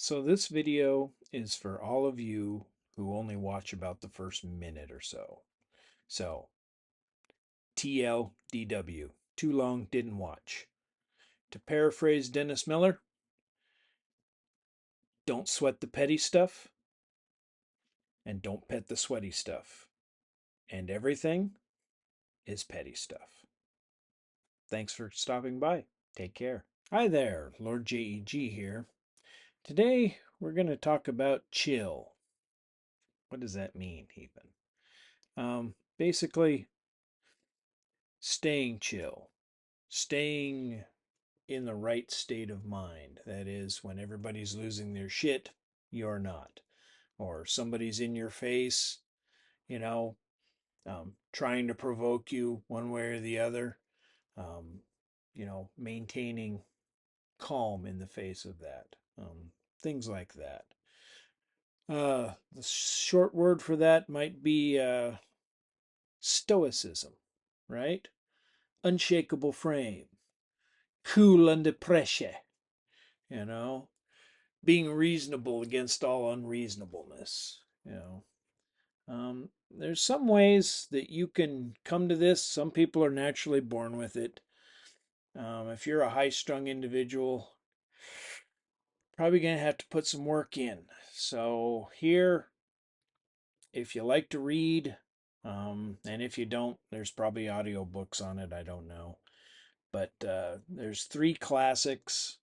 So this video is for all of you who only watch about the first minute or so. So, TLDW, too long, didn't watch. To paraphrase Dennis Miller, don't sweat the petty stuff and don't pet the sweaty stuff. And everything is petty stuff. Thanks for stopping by. Take care. Hi there, Lord JEG here. Today we're going to talk about chill. What does that mean, even? Basically, staying chill, staying in the right state of mind. That is, when everybody's losing their shit, you're not. Or somebody's in your face, you know, trying to provoke you one way or the other, um, maintaining calm in the face of that. Things like that. The short word for that might be stoicism, right? Unshakable frame, cool under pressure, you know, being reasonable against all unreasonableness. There's some ways that you can come to this. Some people are naturally born with it. If you're a high-strung individual, probably going to have to put some work in. So here, if you like to read, and if you don't, there's probably audiobooks on it. I don't know. But there's three classics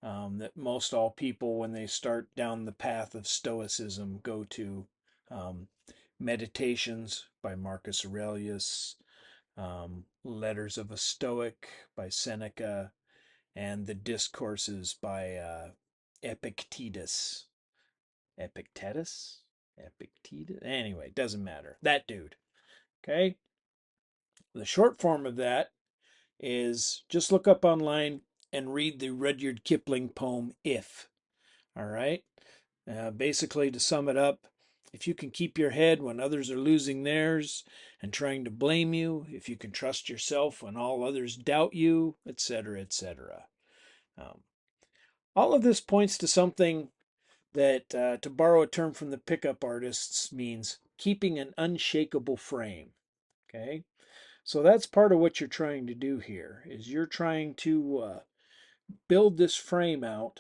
that most all people, when they start down the path of Stoicism, go to. Meditations by Marcus Aurelius, Letters of a Stoic by Seneca, and the Discourses by Epictetus. Epictetus? Epictetus? Anyway, doesn't matter. That dude. Okay? The short form of that is just look up online and read the Rudyard Kipling poem If. All right? Basically, to sum it up, if you can keep your head when others are losing theirs and trying to blame you, if you can trust yourself when all others doubt you, etc., etc. Um, all of this points to something that, to borrow a term from the pickup artists, means keeping an unshakable frame. Okay? So that's part of what you're trying to do here, is you're trying to build this frame out,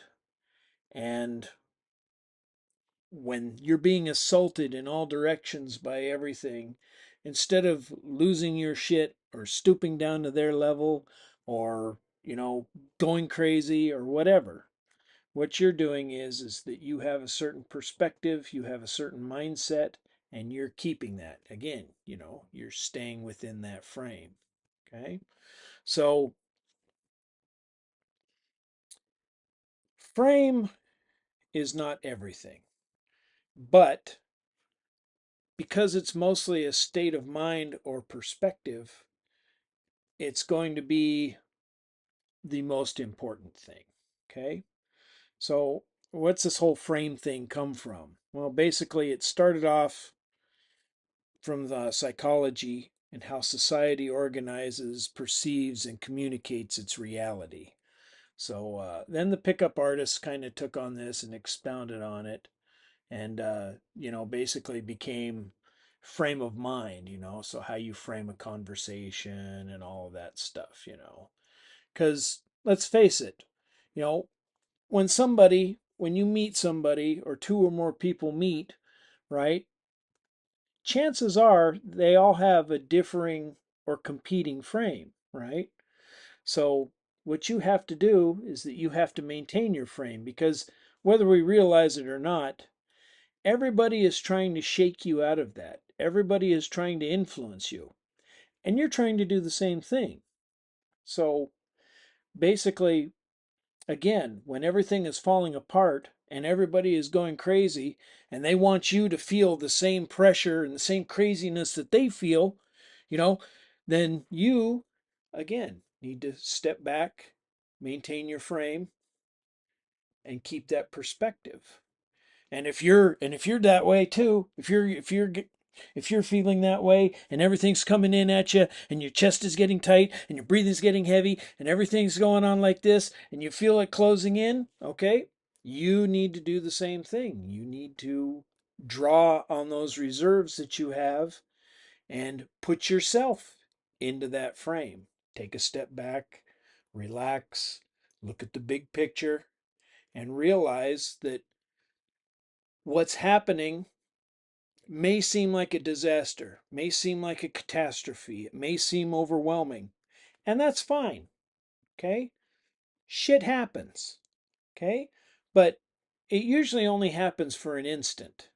and when you're being assaulted in all directions by everything, instead of losing your shit or stooping down to their level or, going crazy or whatever, what you're doing is that you have a certain perspective, you have a certain mindset, and you're keeping that. Again, you're staying within that frame. Okay? So, frame is not everything, but because it's mostly a state of mind or perspective, it's going to be the most important thing. Okay? So, what's this whole frame thing come from? Well, basically, it started off from the psychology and how society organizes, perceives, and communicates its reality. So then the pickup artists kind of took on this and expounded on it, and basically became frame of mind. So how you frame a conversation and all of that stuff. Because let's face it, you know, when you meet somebody or two or more people meet, right? Chances are they all have a differing or competing frame, right? So what you have to do is that you have to maintain your frame, because whether we realize it or not, everybody is trying to shake you out of that. Everybody is trying to influence you. And you're trying to do the same thing. So basically, again, when everything is falling apart and everybody is going crazy and they want you to feel the same pressure and the same craziness that they feel, you know, then you, again, need to step back, maintain your frame, and keep that perspective. And if you're that way too, if you're feeling that way and everything's coming in at you and your chest is getting tight and your breathing's getting heavy and everything's going on like this and you feel it closing in, okay? you need to do the same thing. You need to draw on those reserves that you have and put yourself into that frame. Take a step back, relax, look at the big picture, and realize that what's happening may seem like a disaster, may seem like a catastrophe, it may seem overwhelming, and that's fine, okay? Shit happens, okay? But it usually only happens for an instant.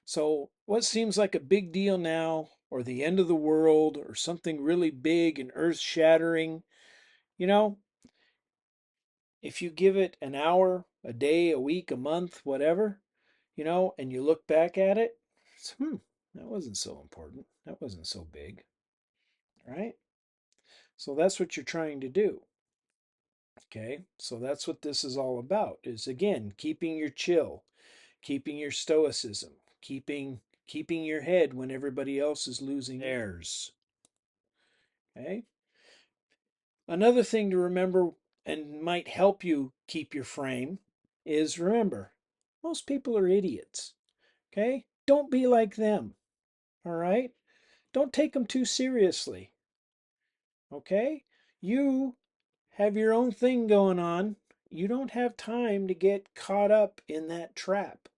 So, what seems like a big deal now, or the end of the world, or something really big and earth shattering, you know, if you give it an hour, a day, a week, a month, whatever, and you look back at it, it's, that wasn't so important. That wasn't so big, right? So that's what you're trying to do. Okay? So that's what this is all about is again, keeping your chill, keeping your stoicism, keeping your head when everybody else is losing theirs. Okay? Another thing to remember and might help you keep your frame is remember, most people are idiots. Okay? Don't be like them. All right? Don't take them too seriously. Okay? You have your own thing going on. You don't have time to get caught up in that trap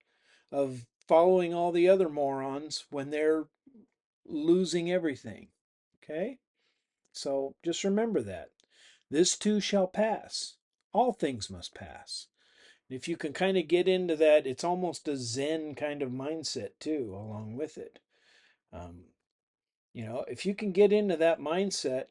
of following all the other morons when they're losing everything. Okay? So just remember that. This too shall pass. All things must pass. If you can kind of get into that, it's almost a Zen kind of mindset too, along with it. Um, if you can get into that mindset,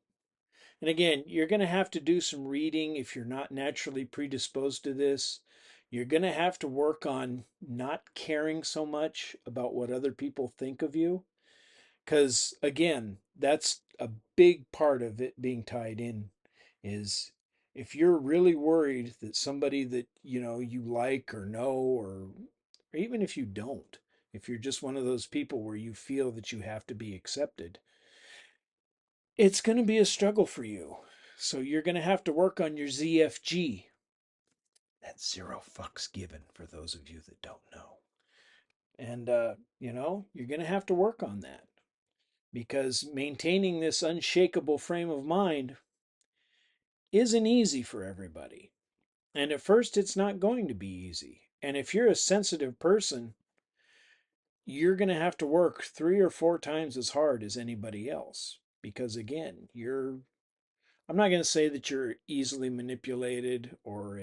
and again, you're going to have to do some reading if you're not naturally predisposed to this. You're going to have to work on not caring so much about what other people think of you. Because again, that's a big part of it being tied in is if you're really worried that somebody that you like or know or even if you don't, if you're just one of those people where you feel that you have to be accepted, it's going to be a struggle for you. So you're going to have to work on your ZFG. That's zero fucks given for those of you that don't know. And, you're going to have to work on that because maintaining this unshakable frame of mind isn't easy for everybody. And at first, it's not going to be easy. And if you're a sensitive person, you're going to have to work 3 or 4 times as hard as anybody else because, again, I'm not going to say that you're easily manipulated or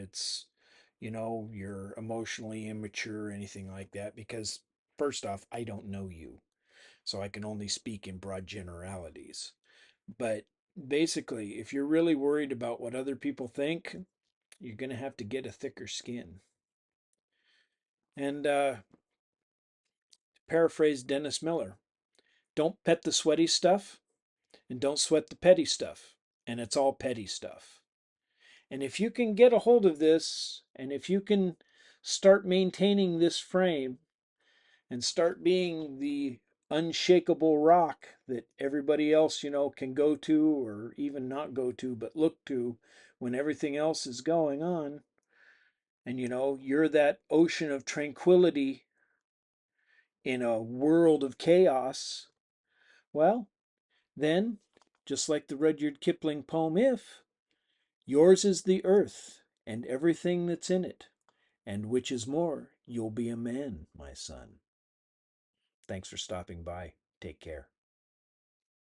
you're emotionally immature or anything like that because, first off, I don't know you. So I can only speak in broad generalities. But basically, if you're really worried about what other people think, you're going to have to get a thicker skin. And to paraphrase Dennis Miller, don't pet the sweaty stuff and don't sweat the petty stuff. And it's all petty stuff. And if you can get a hold of this, and if you can start maintaining this frame and start being the unshakable rock that everybody else, can go to or even not go to, but look to when everything else is going on, and you're that ocean of tranquility in a world of chaos, well, then, just like the Rudyard Kipling poem If, yours is the earth and everything that's in it. And which is more, you'll be a man, my son. Thanks for stopping by. Take care.